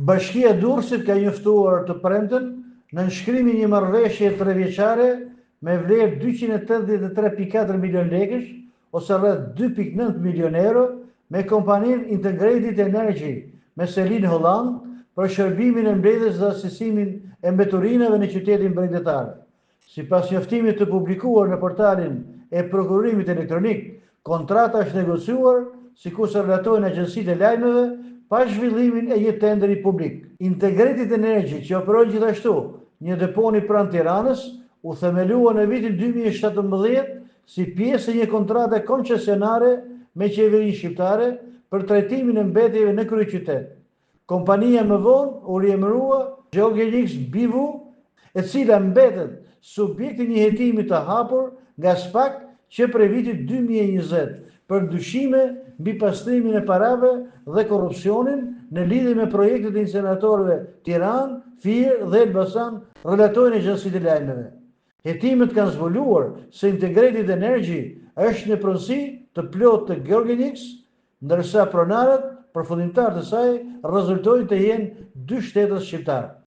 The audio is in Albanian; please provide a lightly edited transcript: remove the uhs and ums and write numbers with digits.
Bashkia e Durrësit ka njoftuar të premten në nënshkrimin e një marrëveshje 3 vjeçare me vlerë 283.4 milion lekësh, ose rreth 2.9 milion euro, me kompaninë Integrated Energy me Selin Holland për shërbimin e mbledhjes dhe asesimin e mbeturinave në qytetin bregdetar. Sipas njoftimit të publikuar në portalin e prokurimit elektronik, kontrata është negociuar sikur se relatojnë agjencitë e lajmeve pa zhvillimin e një tenderi publik. Integrated Energy, që operon gjithashtu një deponi pranë Tiranës, u themelua në vitin 2017 si pjesë e një kontrate koncesionare me qeverinë shqiptare për trajtimin e mbetjeve në kryeqytet. Kompania më vonë u riemërua Geogenix BV, e cila mbetet subjekti i një hetimi të hapur nga SPAK që prej vitit 2020 për dyshime mbi pastrimin e parave dhe korrupsionin në lidhje me projektet e inceneratorëve Tiranë, Fier dhe Elbasan, relatojnë agjencitë e lajmeve. Hetimet kanë zbuluar se Integrated Energy është në pronësi të plotë të Geogenix, ndërsa pronarët përfundimtar të saj rezultojnë të jenë 2 shtetës shqiptar.